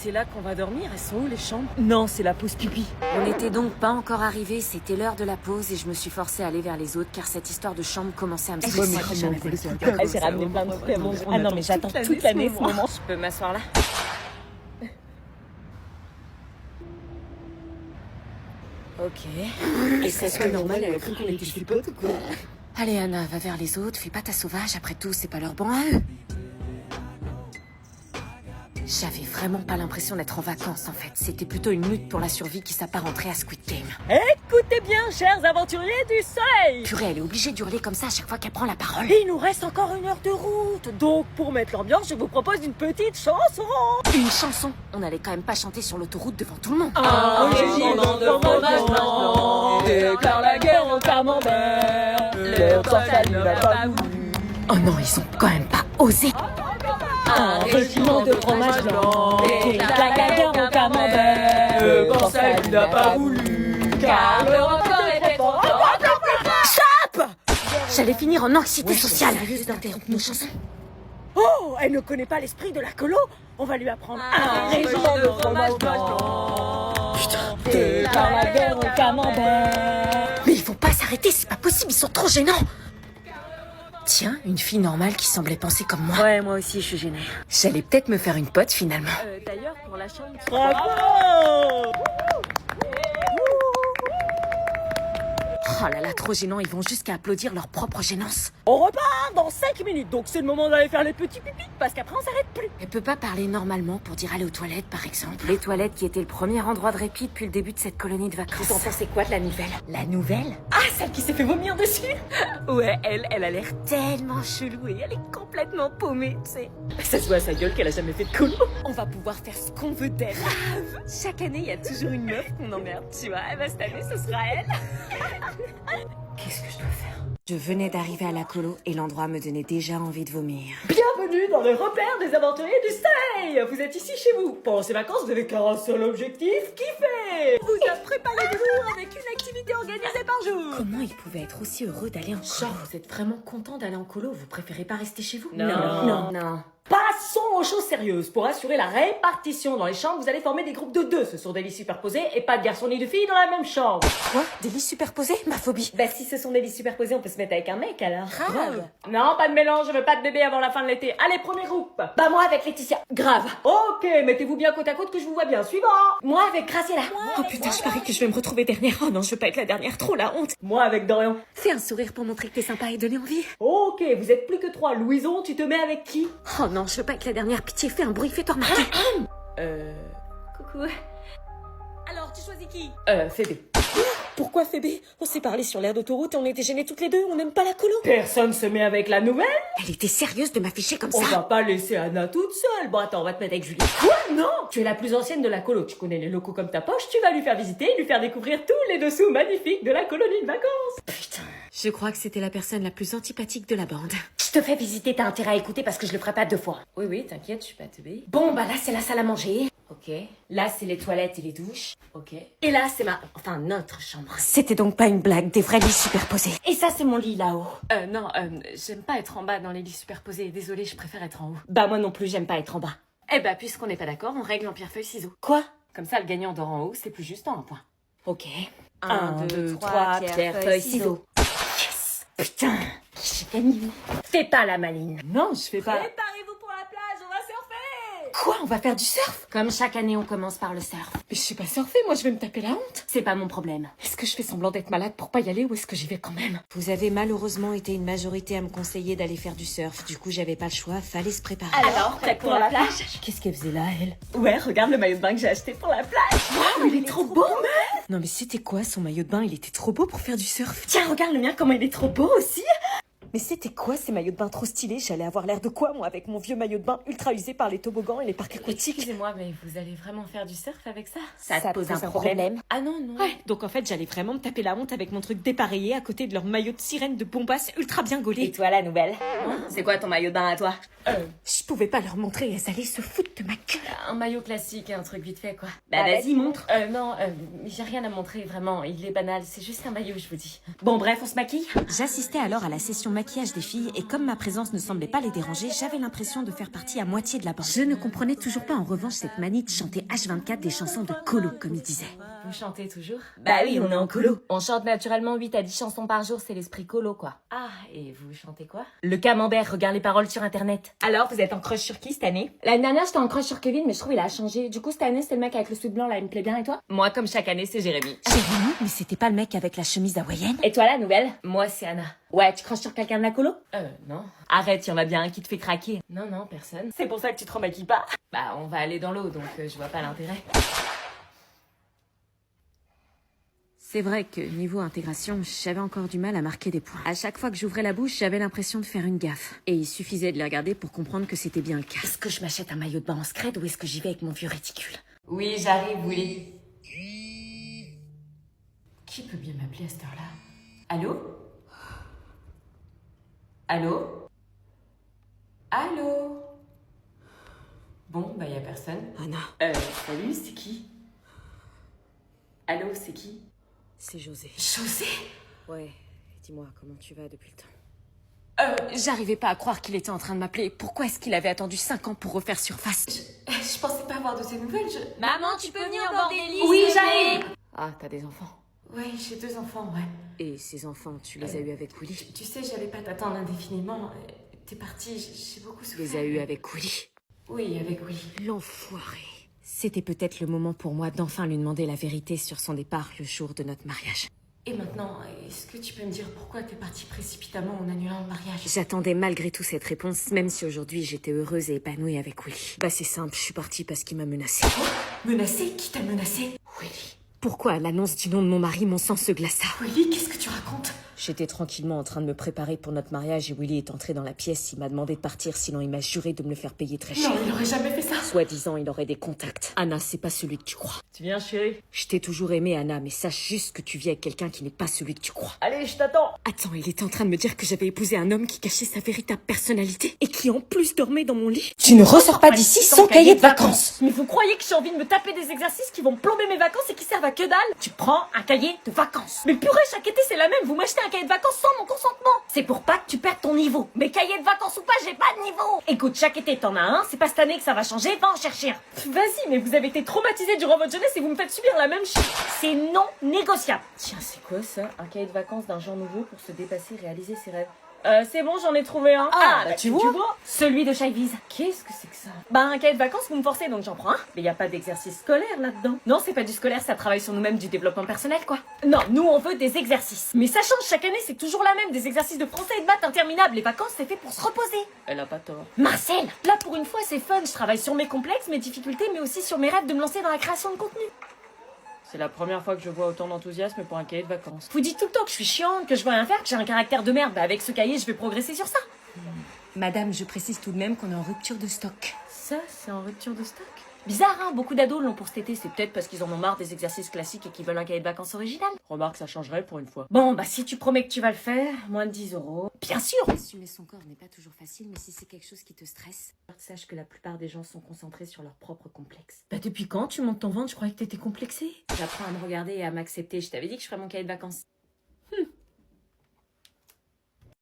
c'est là qu'on va dormir? Elles sont où les chambres? Non, c'est la pause pipi. On n'était donc pas encore arrivés, c'était l'heure de la pause et je me suis forcée à aller vers les autres car cette histoire de chambre commençait à me stresser. J'ai ramené plein de fruits à manger. Ah non, mais j'attends toute l'année ce moment. Je peux m'asseoir là? Ok. Et c'est que normal, elle a cru qu'on était ses potes ou quoi? Allez Anna, va vers les autres, fais pas ta sauvage, après tout, c'est pas leur banc à eux. J'avais vraiment pas l'impression d'être en vacances en fait, c'était plutôt une lutte pour la survie qui s'apparenterait à Squid Game. Écoutez bien, chers aventuriers du soleil! Purée, elle est obligée d'hurler comme ça à chaque fois qu'elle prend la parole. Il nous reste encore 1 heure de route, donc pour mettre l'ambiance, je vous propose une petite chanson. Une chanson? On n'allait quand même pas chanter sur l'autoroute devant tout le monde. Un régiment de fromage blanc déclare la guerre au camembert. Leur torsade n'a pas voulu. Oh non, ils ont quand même pas osé. Un régiment de fromage blanc déclare la guerre au camembert. Le torsade n'a pas voulu, car le record était trop fort. Stop! J'allais finir en anxiété sociale. Sérieuse d'interrompre nos chansons. Oh, elle ne connaît pas l'esprit de la colo. On va lui apprendre un régiment de fromage blanc. Putain. Déclare la guerre au camembert. Mais ils vont pas s'arrêter, c'est pas possible, ils sont trop gênants. Tiens, une fille normale qui semblait penser comme moi. Ouais, moi aussi, je suis gênée. J'allais peut-être me faire une pote finalement. D'ailleurs, pour la chambre... Bravo! Oh là là, trop gênant, ils vont jusqu'à applaudir leur propre gênance. On repart dans 5 minutes, donc c'est le moment d'aller faire les petits pipis, parce qu'après on s'arrête plus. Elle peut pas parler normalement pour dire aller aux toilettes par exemple. Les toilettes qui étaient le premier endroit de répit depuis le début de cette colonie de vacances. Vous en pensez quoi de la nouvelle? La nouvelle? Ah, celle qui s'est fait vomir dessus? Ouais, elle a l'air tellement chelou et elle est complètement paumée, tu sais. Ça se voit à sa gueule qu'elle a jamais fait de colo. On va pouvoir faire ce qu'on veut d'elle. Chaque année, il y a toujours une meuf qu'on emmerde, tu vois. Eh ben, cette année, ce sera elle. Qu'est-ce que je dois faire? Je venais d'arriver à la colo et l'endroit me donnait déjà envie de vomir. Bienvenue dans le repère des aventuriers du soleil. Vous êtes ici chez vous. Pendant ces vacances, vous avez qu'un seul objectif, kiffer. Vous a préparé du lourd avec une activité organisée par jour. Comment ils pouvaient être aussi heureux d'aller en colo? Genre, vous êtes vraiment content d'aller en colo? Vous préférez pas rester chez vous? Non. Passons aux choses sérieuses. Pour assurer la répartition dans les chambres, vous allez former des groupes de 2. Ce sont des lits superposés et pas de garçons ni de filles dans la même chambre. Quoi? Des lits superposés? Ma phobie. Bah si ce sont des lits superposés, on peut se mettre avec un mec alors. Grave. Non, pas de mélange, je veux pas de bébé avant la fin de l'été. Allez, premier groupe. Bah moi avec Laetitia. Grave. Ok, mettez-vous bien côte à côte que je vous vois bien. Suivant. Moi avec Graciela. Oh putain, je parie que je vais me retrouver dernière. Oh non, je veux pas être la dernière, trop la honte. Moi avec Dorian. Fais un sourire pour montrer que t'es sympa et donner envie. Ok, vous êtes plus que 3. Louison, tu te mets avec qui? Oh non, je veux pas être la dernière. Pitié, fais un bruit, fais-toi remarquer. Coucou. Alors, tu choisis qui? Phébé. Pourquoi Phébé? On s'est parlé sur l'air d'autoroute et on était gênés toutes les deux, on n'aime pas la colo. Personne se met avec la nouvelle? Elle était sérieuse de m'afficher comme On ça. va pas laisser Anna toute seule. Bon attends, on va te mettre avec Julie. Quoi? Non! Tu es la plus ancienne de la colo, tu connais les locaux comme ta poche, tu vas lui faire visiter et lui faire découvrir tous les dessous magnifiques de la colonie de vacances. Putain. Je crois que c'était la personne la plus antipathique de la bande. Je te fais visiter, t'as intérêt à écouter parce que je le ferai pas 2 fois. Oui, t'inquiète, je suis pas teubée. Bon, bah là c'est la salle à manger. Ok. Là c'est les toilettes et les douches. Ok. Et là c'est notre chambre. C'était donc pas une blague, des vrais lits superposés. Et ça c'est mon lit là-haut. Non, j'aime pas être en bas dans les lits superposés. Désolée, je préfère être en haut. Bah moi non plus, j'aime pas être en bas. Eh bah, puisqu'on n'est pas d'accord, on règle en pierre-feuille-ciseaux. Quoi? Comme ça, le gagnant dort en haut, c'est plus juste en un point. Ok. 1, 2, 3, pierre, feuille, ciseaux. Yes. Putain, j'ai gagné. Fais pas la maline. Non, je fais pas... Préparez-vous pour la plage, on va surfer. Quoi, on va faire du surf? Comme chaque année, on commence par le surf. Mais je sais pas surfer, moi je vais me taper la honte. C'est pas mon problème. Est-ce que je fais semblant d'être malade pour pas y aller ou est-ce que j'y vais quand même? Vous avez malheureusement été une majorité à me conseiller d'aller faire du surf. Du coup, j'avais pas le choix, fallait se préparer. Alors, prête pour la plage? Qu'est-ce qu'elle faisait là, elle? Ouais, regarde le maillot de bain que j'ai acheté pour la plage. Waouh, il est trop beau, man. Non mais c'était quoi son maillot de bain? Il était trop beau pour faire du surf. Tiens, regarde le mien, comment il est trop beau aussi. Mais c'était quoi ces maillots de bain trop stylés? J'allais avoir l'air de quoi, moi, avec mon vieux maillot de bain ultra usé par les toboggans et les parcs aquatiques? Excusez-moi, mais vous allez vraiment faire du surf avec ça? Ça te pose un problème? Ah non, non. Ouais, donc en fait, j'allais vraiment me taper la honte avec mon truc dépareillé à côté de leur maillot de sirène de bombasse ultra bien gaulé. Et toi, la nouvelle? C'est quoi ton maillot de bain à toi? Je pouvais pas leur montrer, elles allaient se foutre de ma gueule. Un maillot classique, un truc vite fait, quoi. Bah vas-y, montre. Non, j'ai rien à montrer, vraiment. Il est banal, c'est juste un maillot, je vous dis. Bon, bref, on se maquille? J'assistais alors à la session maquillage des filles et comme ma présence ne semblait pas les déranger, j'avais l'impression de faire partie à moitié de la bande. Je ne comprenais toujours pas en revanche cette manie de chanter H24 des chansons de colo, comme il disait. Vous chantez toujours? Bah oui, on est en colo. On chante naturellement 8 à 10 chansons par jour, c'est l'esprit colo quoi. Ah, et vous chantez quoi? Le camembert, regarde les paroles sur internet. Alors, vous êtes en crush sur qui cette année? L'année dernière j'étais en crush sur Kevin mais je trouve il a changé. Du coup cette année c'est le mec avec le sweat blanc là, il me plaît bien et toi? Moi, comme chaque année, c'est Jérémy. Jérémy, mais c'était pas le mec avec la chemise hawaïenne? Et toi la nouvelle? Moi c'est Anna. Ouais, tu crushes sur quelqu'un de la colo? Non. Arrête, y'en a bien un qui te fait craquer. Non, personne. C'est pour ça que tu te remaquilles pas. Bah on va aller dans l'eau donc je vois pas l'intérêt. C'est vrai que niveau intégration, j'avais encore du mal à marquer des points. À chaque fois que j'ouvrais la bouche, j'avais l'impression de faire une gaffe. Et il suffisait de les regarder pour comprendre que c'était bien le cas. Est-ce que je m'achète un maillot de bain en scred ou est-ce que j'y vais avec mon vieux réticule? Oui, j'arrive, Willy. Qui peut bien m'appeler à cette heure-là? Allô? Allô? Allô? Bon, bah y a personne. Anna, Salut, c'est qui? Allô, c'est qui? c'est José. José? Ouais, dis-moi, comment tu vas depuis le temps? J'arrivais pas à croire qu'il était en train de m'appeler. Pourquoi est-ce qu'il avait attendu 5 ans pour refaire surface? Je pensais pas avoir de tes nouvelles, Maman, tu peux venir border Lise? Oui, j'arrive! Ah, t'as des enfants? Oui, j'ai 2 enfants, ouais. Et ces enfants, tu les as eus avec Willy? Tu sais, j'allais pas t'attendre indéfiniment. T'es partie, j'ai beaucoup Tu souffert. les as eus avec Willy? Oui, avec Willy. L'enfoiré. C'était peut-être le moment pour moi d'enfin lui demander la vérité sur son départ le jour de notre mariage. Et maintenant, est-ce que tu peux me dire pourquoi t'es partie précipitamment en annulant le mariage? J'attendais malgré tout cette réponse, même si aujourd'hui j'étais heureuse et épanouie avec Willy. Bah c'est simple, je suis partie parce qu'il m'a menacée. Menacée? Qui t'a menacée? Willy. Pourquoi à l'annonce du nom de mon mari, mon sang se glaça? Willy, qu'est-ce que tu racontes? J'étais tranquillement en train de me préparer pour notre mariage et Willy est entré dans la pièce. Il m'a demandé de partir, sinon il m'a juré de me le faire payer très cher. Non, il aurait jamais fait ça. Soi-disant, il aurait des contacts. Anna, c'est pas celui que tu crois. Tu viens, chérie? Je t'ai toujours aimé, Anna, mais sache juste que tu vis avec quelqu'un qui n'est pas celui que tu crois. Allez, je t'attends. Attends, il était en train de me dire que j'avais épousé un homme qui cachait sa véritable personnalité et qui en plus dormait dans mon lit. Tu ne ressors pas d'ici sans cahier de vacances. Mais vous croyez que j'ai envie de me taper des exercices qui vont me plomber mes vacances et qui servent à que dalle? Tu prends un cahier de vacances. Mais purée, chaque été c'est la même. Vous m'achetez un cahier de vacances sans mon consentement. C'est pour pas que tu perdes ton niveau. Mais cahier de vacances ou pas, j'ai pas de niveau. Écoute, chaque été t'en as un. C'est pas cette année que ça va changer. Va en chercher un. Vas-y, mais vous avez été traumatisés durant votre jeunesse et vous me faites subir la même chose. C'est non négociable. Tiens, c'est quoi ça? Un cahier de vacances d'un genre nouveau pour se dépasser, réaliser ses rêves. C'est bon, j'en ai trouvé un. Bah, tu vois. Celui de Chayvise. Qu'est-ce que c'est que ça? Bah, un cahier de vacances, vous me forcez, donc j'en prends un. Mais y a pas d'exercice scolaire là-dedans. Non, c'est pas du scolaire, ça travaille sur nous-mêmes, du développement personnel, quoi. Non, nous, on veut des exercices. Mais ça change chaque année, c'est toujours la même. Des exercices de français et de maths interminables. Les vacances, c'est fait pour se reposer. Elle a pas tort. Marcel, là, pour une fois, c'est fun. Je travaille sur mes complexes, mes difficultés, mais aussi sur mes rêves de me lancer dans la création de contenu. C'est la première fois que je vois autant d'enthousiasme pour un cahier de vacances. Vous dites tout le temps que je suis chiante, que je veux rien faire, que j'ai un caractère de merde. Bah, avec ce cahier, je vais progresser sur ça. Madame, je précise tout de même qu'on est en rupture de stock. Ça, c'est en rupture de stock? Bizarre, hein, beaucoup d'ados l'ont pour cet été. C'est peut-être parce qu'ils en ont marre des exercices classiques et qu'ils veulent un cahier de vacances original. Remarque, ça changerait pour une fois. Bon, bah si tu promets que tu vas le faire, moins de 10 €. Bien sûr. Assumer son corps n'est pas toujours facile, mais si c'est quelque chose qui te stresse, Sache que la plupart des gens sont concentrés sur leur propre complexe. Bah depuis quand tu montes ton ventre? Je croyais que t'étais complexée. J'apprends à me regarder et à m'accepter. Je t'avais dit que je ferais mon cahier de vacances.